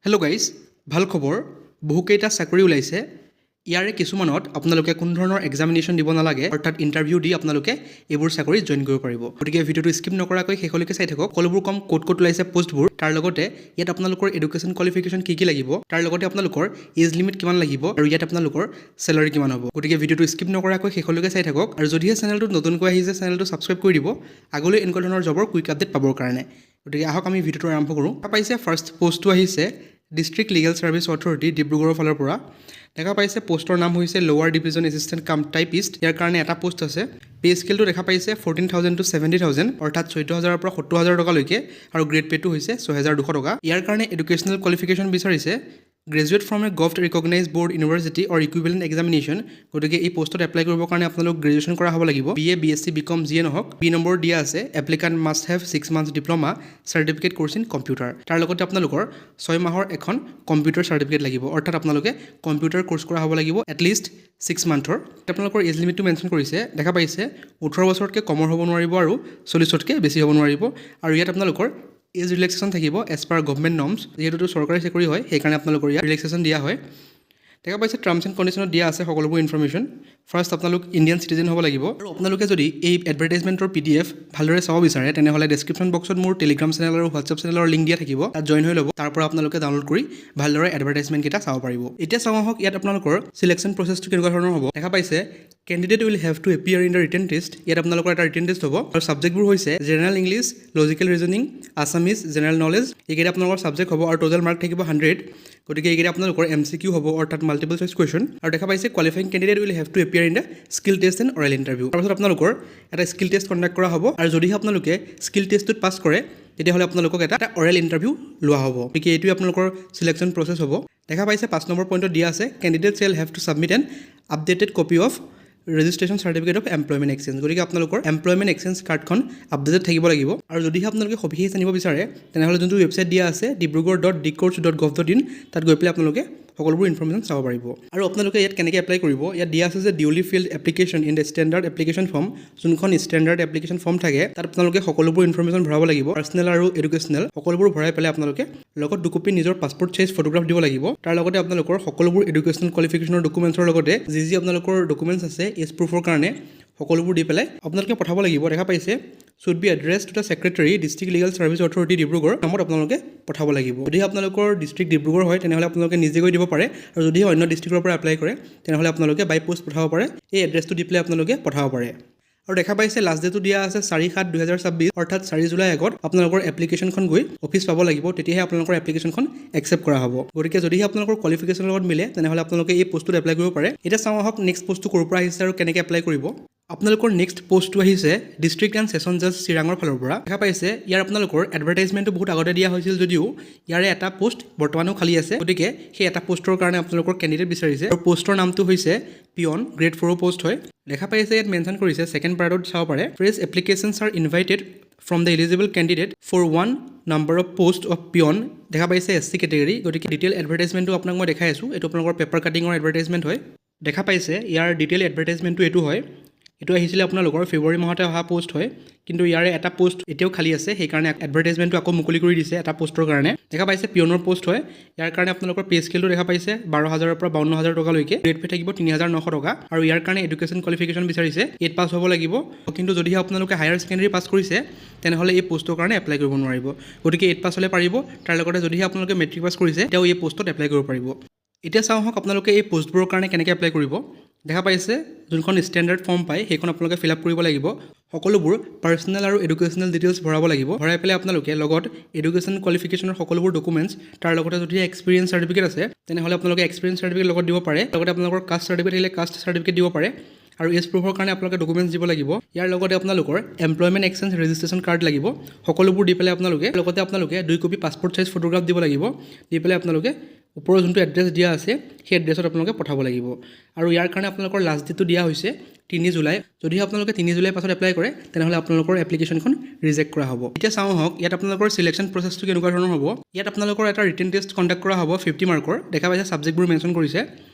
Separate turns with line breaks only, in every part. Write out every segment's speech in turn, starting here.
Hello' guys, ভাল খবৰ। বহুকেইটা চাকৰি ওলাইছে। ইয়াৰে কিছুমানত আপোনালোকে কোনো ধৰণৰ এক্সামিনেশ্যন দিব নালাগে, অৰ্থাৎ ইণ্টাৰভিউ দি আপোনালোকে এইবোৰ চাকৰিত জইন কৰিব পাৰিব। গতিকে ভিডিঅ'টো স্কিপ নকৰাকৈ শেষলৈকে চাই থাকক। সকলোবোৰ কম ক'ত ওলাইছে পোষ্টবোৰ, তাৰ লগতে ইয়াত আপোনালোকৰ এডুকেশ্যন কোৱালিফিকেশ্যন কি লাগিব, তাৰ লগতে আপোনালোকৰ এজ লিমিট কিমান লাগিব আৰু ইয়াত আপোনালোকৰ চেলাৰী কিমান হ'ব। গতিকে ভিডিঅ'টো স্কিপ নকৰাকৈ শেষলৈকে চাই থাকক। আৰু যদিহে চেনেলটোত নতুনকৈ আহিছে, চেনেলটো ছাবস্ক্ৰাইব কৰি দিব আগলৈ এনেকুৱা ধৰণৰ জবৰ কুইক আপডেট পাবৰ কাৰণে। গতিকে আহক আমি ভিডিঅ'টো আৰম্ভ কৰোঁ। পাইছে ফাৰ্ষ্ট পোষ্টটো আহিছে ডিষ্ট্ৰিক্ট লিগেল ছাৰ্ভিচ অথৰিটি ডিব্ৰুগড়ৰ ফালৰ পৰা। দেখা পাইছে পোষ্টৰ নাম হৈছে লোৱাৰ ডিভিজন এছিষ্টেণ্ট কাম টাইপিষ্ট। ইয়াৰ কাৰণে এটা পোষ্ট আছে। পে স্কেলটো দেখা পাইছে 14,000 to 70,000, অৰ্থাৎ 14,000 পৰা 70,000 টকালৈকে, আৰু গ্ৰেড পেটো হৈছে 6,200 টকা। ইয়াৰ কাৰণে এডুকেশ্যনেল কোৱালিফিকেশ্যন বিচাৰিছে graduate from a govt recognise board university or equivalent examination. গতিকে এই পোষ্টত এপ্লাই কৰিবৰ কাৰণে আপোনালোক গ্ৰেজুৱেশ্যন কৰা হ'ব লাগিব। BA, BSc, BCom যিয়ে নহওক। বি নম্বৰ দিয়া আছে applicant must have 6 months diploma certificate course in computer. তাৰ লগতে আপোনালোকৰ 6 মাহৰ এখন কম্পিউটাৰ চাৰ্টিফিকেট লাগিব, অৰ্থাৎ আপোনালোকে কম্পিউটাৰ কোৰ্চ কৰা হ'ব লাগিব এটলিষ্ট 6 monthৰ। আপোনালোকৰ এজ লিমিটটো মেনশ্যন কৰিছে। দেখা পাইছে 18 বছৰতকৈ কমৰ হ'ব নোৱাৰিব আৰু 40তকৈ বেছি হ'ব নোৱাৰিব। আৰু ইয়াত আপোনালোকৰ এজ ৰিলেক্সেশ্যন থাকিব এজ পাৰ গভৰ্ণমেণ্ট নৰ্মছ। যিহেতুটো চৰকাৰী চাকৰি হয়, সেইকাৰণে আপোনালোকৰ ইয়াত ৰিলেক্সেশ্যন দিয়া হয়। দেখা পাইছে টাৰ্মছ এণ্ড কণ্ডিশ্যনত দিয়া আছে সকলোবোৰ ইনফৰ্মেশ্যন। ফাৰ্ষ্ট আপোনালোক ইণ্ডিয়ান চিটিজেন হ'ব লাগিব। আৰু আপোনালোকে যদি এই এডভাৰটাইজমেণ্টৰ PDF ভালদৰে চাব বিচাৰে, তেনেহ'লে ডেছক্ৰিপশ্যন বক্সত মোৰ টেলিগ্ৰাম চেনেল আৰু হোৱাটছআপ চেনেলৰ লিংক দিয়া থাকিব। তাত জইন হৈ ল'ব। তাৰ পৰা আপোনালোকে ডাউনলোড কৰি ভালদৰে এডভাৰটাইজমেণ্টকেইটা চাব পাৰিব। এতিয়া চাওঁ আহক ইয়াত আপোনালোকৰ চিলেকশ্যন প্ৰচেছটো কেনেকুৱা ধৰণৰ হ'ব। দেখা পাইছে candidate will have to appear in the written test. ইয়াত আপোনালোকৰ এটা ৰিটেন টেষ্ট হ'ব আৰু ছাবজেক্টবোৰ হৈছে general English, logical reasoning, Assamese, general knowledge. এইকেইটা আপোনালোকৰ ছাবজেক্ট হ'ব আৰু টোটেল মাৰ্ক থাকিব 100। গতিকে এইকেইটা আপোনালোকৰ MCQ হ'ব, অৰ্থাৎ মাল্টিপল চইচ কুৱেশ্যন। আৰু দেখা পাইছে qualifying candidate will have to appear in the skill test and oral interview. তাৰপিছত আপোনালোকৰ এটা স্কিল টেষ্ট কণ্ডাক্ট কৰা হ'ব, আৰু যদিহে আপোনালোকে স্কিল টেষ্টটোত পাছ কৰে তেতিয়াহ'লে আপোনালোকক এটা অৰেল ইণ্টাৰভিউ লোৱা হ'ব। গতিকে এইটোৱে আপোনালোকৰ চিলেকশ্যন প্ৰচেছ হ'ব। দেখা পাইছে 5 নম্বৰ পইণ্টত দিয়া আছে candidate shell have to submit N updated copy of registration certificate of employment exchange. গতিকে আপোনালোকৰ এমপ্লয়মেণ্ট এক্সচেঞ্জ কাৰ্ডখন আপডেটেড থাকিব লাগিব। আৰু যদিহে আপোনালোকে সবিশেষ জানিব বিচাৰে, তেনেহ'লে যোনটো ৱেবছাইট দিয়া আছে dibrugad.dcourts.gov.in, তাত গৈ পেলাই আপোনালোকে সকলোবোৰ ইনফৰ্মেশ্যন চাব পাৰিব। আৰু আপোনালোকে ইয়াত কেনেকৈ এপ্লাই কৰিব, ইয়াত দিয়া আছে যে duly field application in the standard application form. যোনখন ষ্টেণ্ডাৰ্ড এপ্লিকেশ্যন ফৰ্ম থাকে তাত আপোনালোকে সকলোবোৰ ইনফৰ্মেশ্যন ভৰাব লাগিব, পাৰ্চনেল আৰু এডুকেশ্যনেল সকলোবোৰ ভৰাই পেলাই আপোনালোকে লগত 2 কপি নিজৰ পাছপৰ্ট চাইজ ফটোগ্ৰাফ দিব লাগিব। তাৰ লগতে আপোনালোকৰ সকলোবোৰ এডুকেশ্যনেল কোৱালিফিকেশ্যনৰ ডকুমেণ্টছৰ লগতে যি আপোনালোকৰ ডকুমেণ্টছ আছে এজ প্ৰুফৰ কাৰণে সকলোবোৰ দি পেলাই আপোনালোকে পঠাব লাগিব। দেখা পাইছে should be address to the secretary district legal service authority Dibrugarh নামত আপোনালোকে পঠাব লাগিব। যদিহে আপোনালোকৰ ডিষ্ট্ৰিক্ট ডিব্ৰুগড় হয়, তেনেহ'লে আপোনালোকে নিজে গৈ দিব পাৰে, আৰু যদিহে অন্য ডিষ্ট্ৰিক্টৰ পৰা এপ্লাই কৰে তেনেহ'লে আপোনালোকে বাই পোষ্ট পঠাব পাৰে। এই এড্ৰেছটো দি পেলাই আপোনালোকে পঠাব পাৰে। আৰু দেখা পাইছে লাষ্ট ডেটটো দিয়া আছে 4/7/2026, অৰ্থাৎ 4 জুলাই আগত আপোনালোকৰ এপ্লিকেশ্যনখন গৈ অফিচ পাব লাগিব। তেতিয়াহে আপোনালোকৰ এপ্লিকেশ্যনখন একচেপ্ট কৰা হ'ব। গতিকে যদিহে আপোনালোকৰ কোৱালিফিকেশ্যনৰ লগত মিলে তেনেহ'লে আপোনালোকে এই পোষ্টটোত এপ্লাই কৰিব পাৰে। এতিয়া চাওঁ আহক নেক্সট পোষ্টটো ক'ৰ পৰা আহিছে আৰু কেনেকৈ এপ্লাই কৰিব। আপোনালোকৰ নেক্সট পোষ্টটো আহিছে ডিষ্ট্ৰিক্ট এণ্ড ছেছন জাজ চিৰাঙৰ ফালৰ পৰা। দেখা পাইছে ইয়াৰ আপোনালোকৰ এডভাৰটাইজমেণ্টটো বহুত আগতে দিয়া হৈছিল যদিও ইয়াৰে এটা পোষ্ট বৰ্তমানো খালী আছে। গতিকে সেই এটা পোষ্টৰ কাৰণে আপোনালোকৰ কেণ্ডিডেট বিচাৰিছে, আৰু পোষ্টৰ নামটো হৈছে পিয়ন, গ্ৰেড 4 পোষ্ট হয়। দেখা পাইছে ইয়াত মেনশ্যন কৰিছে ছেকেণ্ড পাৰ্টত চাব পাৰে fresh applications are invited from the eligible candidate for 1 number of post of peon. দেখা পাইছে SC কেটেগৰী। গতিকে ডিটেইল এডভাৰটাইজমেণ্টটো আপোনাক মই দেখাই আছোঁ। এইটো আপোনালোকৰ পেপাৰ কাটিঙৰ এডভাৰটাইজমেণ্ট হয়। দেখা পাইছে ইয়াৰ ডিটেইল এডভাৰটাইজমেণ্টটো এইটো হয়। এইটো আহিছিলে আপোনালোকৰ ফেব্ৰুৱাৰী মাহতে অহা পোষ্ট হয়, কিন্তু ইয়াৰে এটা পোষ্ট এতিয়াও খালী আছে, সেইকাৰণে এডভাৰটাইজমেণ্টটো আকৌ মুকলি কৰি দিছে এটা পোষ্টৰ কাৰণে। দেখা পাইছে পিয়নৰ পোষ্ট হয়। ইয়াৰ কাৰণে আপোনালোকৰ পে স্কেলটো দেখা পাইছে 12,000 পৰা 52,000 টকালৈকে, গ্ৰেড পে থাকিব 3,900 টকা। আৰু ইয়াৰ কাৰণে এডুকেশ্যন কোৱালিফিকেশ্যন বিচাৰিছে 8 পাছ হ'ব লাগিব। কিন্তু যদিহে আপোনালোকে হায়াৰ ছেকেণ্ডেৰী পাছ কৰিছে তেনেহ'লে এই পোষ্টৰ কাৰণে এপ্লাই কৰিব নোৱাৰিব। গতিকে 8 পাছ হ'লে পাৰিব। তাৰ লগতে যদিহে আপোনালোকে মেট্ৰিক পাছ কৰিছে তেতিয়াও এই পোষ্টত এপ্লাই কৰিব পাৰিব। এতিয়া চাওঁ আহক আপোনালোকে এই পোষ্টবোৰৰ কাৰণে কেনেকৈ এপ্লাই কৰিব। দেখা পাইছে যোনখন ষ্টেণ্ডাৰ্ড ফৰ্ম পায় সেইখন আপোনালোকে ফিল আপ কৰিব লাগিব। সকলোবোৰ পাৰ্চনেল আৰু এডুকেশ্যনেল ডিটেইলছ ভৰাব লাগিব। ভৰাই পেলাই আপোনালোকে লগত এডুকেশ্যন কোৱালিফিকেশ্যনৰ সকলোবোৰ ডকুমেণ্টছ, তাৰ লগতে যদি এক্সপিৰিয়েঞ্চ চাৰ্টিফিকেট আছে তেনেহ'লে আপোনালোকে এক্সপিৰিয়েঞ্চ চাৰ্টিফিকেট লগত দিব পাৰে। লগতে আপোনালোকৰ কাষ্ট চাৰ্টিফিকেট আহিলে কাষ্ট চাৰ্টিফিকেট দিব পাৰে। আৰু এজ প্ৰুফৰ কাৰণে আপোনালোকে ডকুমেণ্টছ দিব লাগিব। ইয়াৰ লগতে আপোনালোকৰ এমপ্লয়মেণ্ট এক্সচেঞ্জ ৰেজিষ্ট্ৰেশ্যন কাৰ্ড লাগিব। সকলোবোৰ দি পেলাই আপোনালোকে 2 কপি পাছপৰ্ট চাইজ ফটোগ্ৰাফ দিব লাগিব। দি পেলাই আপোনালোকে ওপৰৰ যোনটো এড্ৰেছ দিয়া আছে সেই এড্ৰেছত আপোনালোকে পঠাব লাগিব। আৰু ইয়াৰ কাৰণে আপোনালোকৰ লাষ্ট ডেটটো দিয়া হৈছে 3 জুলাই। যদিহে আপোনালোকে 3 জুলাই পাছত এপ্লাই কৰে তেনেহ'লে আপোনালোকৰ এপ্লিকেশ্যনখন ৰিজেক্ট কৰা হ'ব। এতিয়া চাওঁ আহক ইয়াত আপোনালোকৰ চিলেকশ্যন প্ৰচেছটো কেনেকুৱা ধৰণৰ হ'ব। ইয়াত আপোনালোকৰ এটা ৰিটেন টেষ্ট কণ্ডাক্ট কৰা হ'ব 50 মাৰ্কৰ। দেখা পাইছে ছাবজেক্টবোৰ মেনশ্যন কৰিছে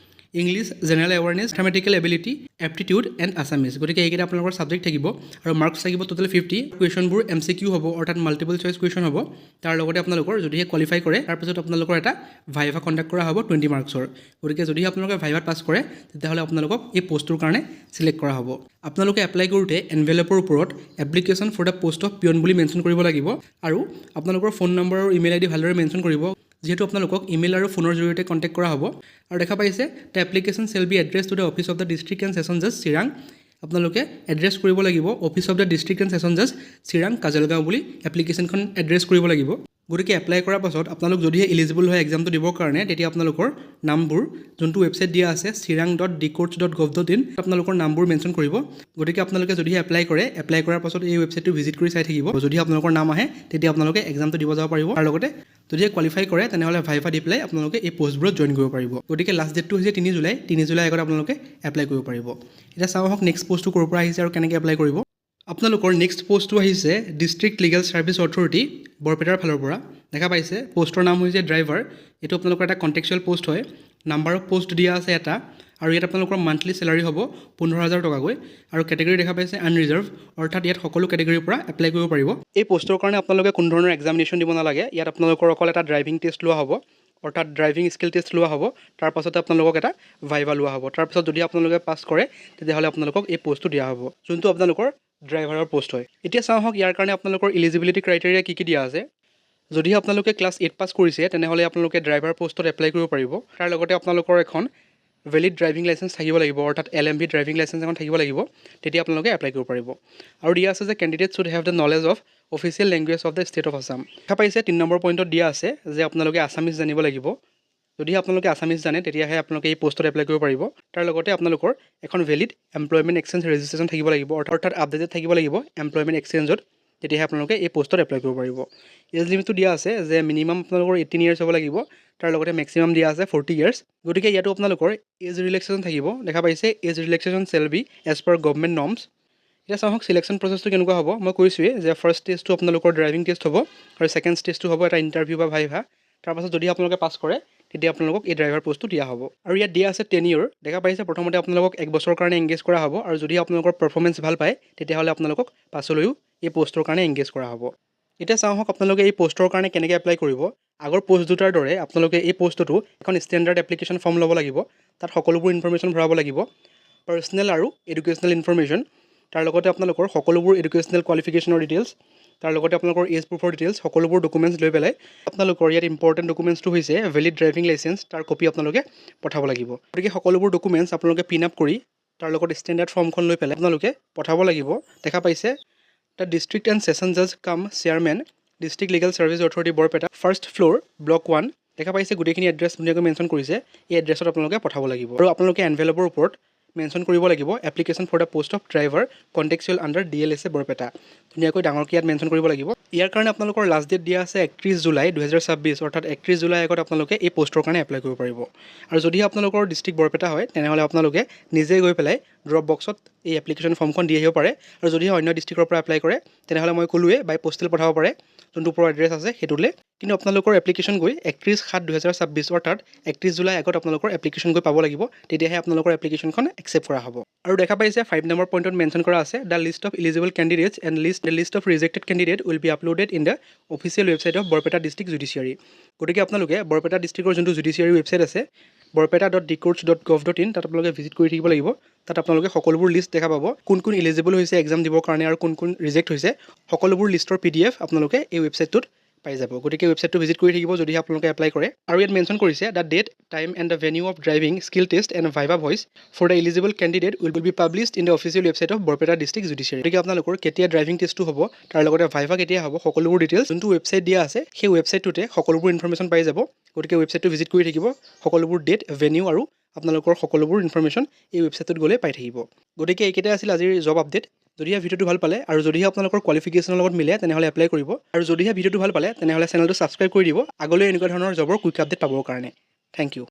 English, general awareness, mathematical ability, aptitude and Assamese. গতিকে এইকেইটা আপোনালোকৰ ছাবজেক্ট থাকিব আৰু মাৰ্কছ থাকিব টোটেল 50। কুৱেশ্যনবোৰ MCQ হ'ব, অৰ্থাৎ মাল্টিপল চইচ কুৱেশ্যন হ'ব। তাৰ লগতে আপোনালোকৰ যদিহে কোৱালিফাই কৰে তাৰপিছত আপোনালোকৰ এটা ভাইভা কণ্ডাক্ট কৰা হ'ব 20 মাৰ্কছৰ। গতিকে যদিহে আপোনালোকে ভাইভাত পাছ কৰে তেতিয়াহ'লে আপোনালোকক এই পষ্টটোৰ কাৰণে চিলেক্ট কৰা হ'ব। আপোনালোকে এপ্লাই কৰোঁতে এনভেলপৰ ওপৰত application for the post of peon বুলি মেনশ্যন কৰিব লাগিব আৰু আপোনালোকৰ ফোন নম্বৰ আৰু ইমেইল ID ভালদৰে মেনশ্যন কৰিব, যিহেতু আপোনালোকক ইমেইল আৰু ফোনৰ জৰিয়তে কণ্টেক্ট কৰা হ'ব। আৰু দেখা পাইছে the application shall be address to the office of the district and session জাজ চিৰাং। আপোনালোকে এড্ৰেছ কৰিব লাগিব office of the district and session জাজ চিৰাং কাজলগাঁও বুলি এপ্লিকেশ্যনখন এড্ৰেছ কৰিব লাগিব। গতিকে এপ্লাই কৰাৰ পাছত আপোনালোক যদিহে এলিজিবল হয় এক্সামটো দিবৰ কাৰণে, তেতিয়া আপোনালোকৰ নামবোৰ যোনটো ৱেবছাইট দিয়া আছে chirang.dcourts.gov.in আপোনালোকৰ নামবোৰ মেনশ্যন কৰিব। গতিকে আপোনালোকে যদিহে এপ্লাই কৰাৰ পাছত এই ৱেবছাইটটো ভিজিট কৰি চাই থাকিব। যদি আপোনালোকৰ নাম আহে তেতিয়া আপোনালোকে এক্সামটো দিব যাব পাৰিব। আৰু লগতে যদিহে কোৱালিফাই কৰে তেনেহ'লে ভাইভা দি পেলাই আপোনালোকে এই পষ্টবোৰত জইন কৰিব পাৰিব। গতিকে লাষ্ট ডেটটো হৈছে 3 জুলাই। 3 জুলাই আগত আপোনালোকে এপ্লাই কৰিব পাৰিব। এতিয়া চাওঁ আহক নেক্সট পষ্টটো ক'ৰ পৰা আহিছে আৰু কেনেকৈ এপ্লাই কৰিব। আপোনালোকৰ নেক্সট পষ্টটো আহিছে ডিষ্ট্ৰিক্ট লিগেল ছাৰ্ভিচ অথৰিটি বৰপেটাৰ ফালৰ পৰা। দেখা পাইছে পষ্টৰ নাম হৈছে ড্ৰাইভাৰ। এইটো আপোনালোকৰ এটা কণ্টেক্সুৱেল পষ্ট হয়। নাম্বাৰ অফ পষ্ট দিয়া আছে এটা আৰু ইয়াত আপোনালোকৰ মান্থলি চেলাৰী হ'ব 15,000 টকাকৈ আৰু কেটেগৰী দেখা পাইছে আনৰিজাৰ্ভ, অৰ্থাৎ ইয়াত সকলো কেটেগৰীৰ পৰা এপ্লাই কৰিব পাৰিব। এই পষ্টৰ কাৰণে আপোনালোকে কোনো ধৰণৰ এক্সামিনেশ্যন দিব নালাগে। ইয়াত আপোনালোকৰ অকল এটা ড্ৰাইভিং টেষ্ট লোৱা হ'ব, অৰ্থাৎ ড্ৰাইভিং স্কিল টেষ্ট লোৱা হ'ব। তাৰপাছতে আপোনালোকক এটা ভাইভা লোৱা হ'ব। তাৰপিছত যদি আপোনালোকে পাছ কৰে তেতিয়াহ'লে আপোনালোকক এই পষ্টটো দিয়া হ'ব, যোনটো আপোনালোকৰ ড্ৰাইভাৰৰ পষ্ট হয়। এতিয়া চাওঁ আহক ইয়াৰ কাৰণে আপোনালোকৰ এলিজিবিলিটি ক্ৰাইটেৰিয়া কি দিয়া আছে। যদিহে আপোনালোকে ক্লাছ 8 পাছ কৰিছে তেনেহ'লে আপোনালোকে ড্ৰাইভাৰ পষ্টত এপ্লাই কৰিব পাৰিব। তাৰ লগতে আপোনালোকৰ এখন ভেলিড ড্ৰাইভিং লাইচেঞ্চ থাকিব লাগিব, অৰ্থাৎ LMV ড্ৰাইভিং লাইচেঞ্চ এখন থাকিব লাগিব, তেতিয়া আপোনালোকে এপ্লাই কৰিব পাৰিব। আৰু দিয়া আছে যে candidate should have the knowledge of official language of the state of Assam. দেখা পাইছে 3 নম্বৰ পইণ্টত দিয়া আছে যে আপোনালোকে আছামিজ জানিব লাগিব। যদিহে আপোনালোকে আছামিজ জানে তেতিয়াহে আপোনালোকে এই পষ্টত এপ্লাই কৰিব পাৰিব। তাৰ লগতে আপোনালোকৰ এখন ভেলিড এমপ্লয়মেণ্ট এক্সচেঞ্জ ৰেজিষ্ট্ৰেশ্যন থাকিব লাগিব, অৰ্থাৎ আপডেটেড থাকিব লাগিব এমপ্লয়মেণ্ট এক্সচেঞ্জত, তেতিয়াহে আপোনালোকে এই পষ্টত এপ্লাই কৰিব পাৰিব। এজ লিমিটটো দিয়া আছে যে মিনিমাম আপোনালোকৰ 18 ইয়াৰ্ছ হ'ব লাগিব, তাৰ লগতে মেক্সিমাম দিয়া আছে 40 ইয়াৰ্ছ। গতিকে ইয়াতো আপোনালোকৰ এজ ৰিলেক্সেশ্যন থাকিব। দেখা পাইছে age relaxation shall be as per government norms. এতিয়া চাওক চিলেকশ্যন প্ৰচেছটো কেনেকুৱা হ'ব। মই কৈছোঁৱেই যে ফাৰ্ষ্ট ষ্টেজটো আপোনালোকৰ ড্ৰাইভিং টেষ্ট হ'ব আৰু ছেকেণ্ড ষ্টেজটো হ'ব এটা ইণ্টাৰভিউ বা ভাইভা। তাৰপাছত যদি আপোনালোকে পাছ কৰে তেতিয়া আপোনালোকক এই ড্ৰাইভাৰ পষ্টটো দিয়া হ'ব। আৰু ইয়াত দিয়া আছে টেনিয়ৰ। দেখা পাইছে প্ৰথমতে আপোনালোকক 1 বছৰৰ কাৰণে এংগেজ কৰা হ'ব আৰু যদি আপোনালোকৰ পাৰফৰ্মেঞ্চ ভাল পায় তেতিয়াহ'লে আপোনালোকক পাছলৈও এই পষ্টৰ কাৰণে এংগেজ কৰা হ'ব। এতিয়া চাওঁ আহক আপোনালোকে এই পষ্টৰ কাৰণে কেনেকৈ এপ্লাই কৰিব। আগৰ পষ্ট দুটাৰ দৰে আপোনালোকে এই পষ্টটো এখন ষ্টেণ্ডাৰ্ড এপ্লিকেশ্যন ফৰ্ম ল'ব লাগিব। তাত সকলোবোৰ ইনফৰ্মেশ্যন ভৰাব লাগিব, পাৰ্চনেল আৰু এডুকেশ্যনেল ইনফৰ্মেশ্যন। তাৰ লগতে আপোনালোকৰ সকলোবোৰ এডুকেশ্যনেল কোৱালিফিকেশ্যনৰ ডিটেইলছ, তাৰ লগতে আপোনালোকৰ এজ প্ৰুফৰ ডিটেইলছ, সকলোবোৰ ডকুমেণ্টছ লৈ পেলাই আপোনালোকৰ ইয়াত ইম্পৰ্টেণ্ট ডকুমেণ্টছটো হৈছে ভেলিড ড্ৰাইভিং লাইচেঞ্চ, তাৰ কপি আপোনালোকে পঠাব লাগিব। গতিকে সকলোবোৰ ডকুমেণ্টছ আপোনালোকে প্ৰিণ্ট আপ কৰি তাৰ লগত ষ্টেণ্ডাৰ্ড ফৰ্মখন লৈ পেলাই আপোনালোকে পঠাব লাগিব। দেখা পাইছে দ্য ডিষ্ট্ৰিক্ট এণ্ড ছেছন জাজ কাম chairman district legal service authority Barpeta, first floor, block 1। দেখা পাইছে গোটেইখিনি এড্ৰেছ ধুনীয়াকৈ মেনশ্যন কৰিছে। এই এড্ৰেছত আপোনালোকে পঠাব লাগিব আৰু আপোনালোকে এনভেলপৰ ওপৰত মেনশ্যন কৰিব লাগিব application for the post of driver contractual under DLSA Barpeta. ধুনীয়াকৈ ডাঙৰকৈ ইয়াত মেনশ্যন কৰিব লাগিব। ইয়াৰ কাৰণে আপোনালোকৰ লাষ্ট ডেট দিয়া আছে 31 জুলাই 2026, অৰ্থাৎ 31 জুলাই আগত আপোনালোকে এই পষ্টৰ কাৰণে এপ্লাই কৰিব পাৰিব। আৰু যদিহে আপোনালোকৰ ডিষ্ট্ৰিক্ট বৰপেটা হয় তেনেহ'লে আপোনালোকে নিজে গৈ পেলাই ড্ৰপ বক্সত এই এপ্লিকেশ্যন ফৰ্মখন দি আহিব পাৰে। আৰু যদিহে অন্য ডিষ্ট্ৰিক্টৰ পৰা এপ্লাই কৰে তেনেহ'লে মই ক'লোৱে বাই পষ্টেল পঠাব পাৰে, যোনটো ওপৰৰ এড্ৰেছ আছে সেইটোলৈ। কিন্তু আপোনালোকৰ এপ্লিকেশ্যন গৈ 31/7/2026 অৰ্থাৎ 31 জুলাই আগত আপোনালোকৰ এপ্লিকেশ্যন গৈ পাব লাগিব, তেতিয়াহে আপোনালোকৰ এপ্লিকেশ্যনখন একচেপ্ট কৰা হ'ব। আৰু দেখা পাইছে 5 নম্বৰ পইণ্টত মেনশ্যন কৰা আছে the least of eligible candidates and list of rejected candidate will be uploaded in the official website of Barpeta district judiciary. গতিকে আপোনালোকে বৰপেটা ডিষ্ট্ৰিক্টৰ যোনটো জুডিচিয়াৰী ৱেবছাইট আছে borpeta.dcourts.gov.in, তাত আপোনালোকে ভিজিট কৰি থাকিব লাগিব। তাত আপোনালোকে সকলোবোৰ লিষ্ট দেখা পাব, কোন কোন এলিজিবল হৈছে এক্সাম দিবৰ কাৰণে আৰু কোন কোন ৰিজেক্ট হৈছে, সকলোবোৰ লিষ্টৰ PDF আপোনালোকে এই ৱেবছাইটটোত পাই যাব। গতিকে ৱেবছাইটটো ভিজিট কৰি থাকিব যদিহে আপোনালোকে এপ্লাই কৰে। আৰু ইয়াত মেনশ্যন কৰিছে the date, time and the venue of driving skill test and viva voce for the eligible candidate will be published in the official website of Barpeta district judiciary. গতিকে আপোনালোকৰ কেতিয়া ড্ৰাইভিং টেষ্টটো হ'ব, তাৰ লগতে ভাইভা কেতিয়া হ'ব, সকলোবোৰ ডিটেইলছ যোনটো ৱেবছাইট দিয়া আছে সেই ৱেবছাইটটোতে সকলোবোৰ ইনফৰ্মেশ্যন পাই যাব। গতিকে ৱেবছাইটটো ভিজিট কৰি থাকিব, সকলোবোৰ ডেট, ভেনিউ আৰু আপোনালোকৰ সকলোবোৰ ইনফৰ্মেশ্যন এই ৱেবছাইটটোত গ'লে পাই থাকিব। গতিকে এইকেইটাই আছিল আজিৰ জব আপডেট। যদিহে ভিডিঅ'টো ভাল পালে আৰু যদিহে আপোনালোকৰ কোৱালিফিকেশ্যনৰ লগত মিলে তেনেহ'লে এপ্লাই কৰিব। আৰু যদিহে ভিডিঅ'টো ভাল পালে তেনেহ'লে চেনেলটো ছাবস্ক্ৰাইব কৰি দিব আগলৈ এনেকুৱা ধৰণৰ জবৰ কুইক আপডেট পাবৰ কাৰণে। Thank U.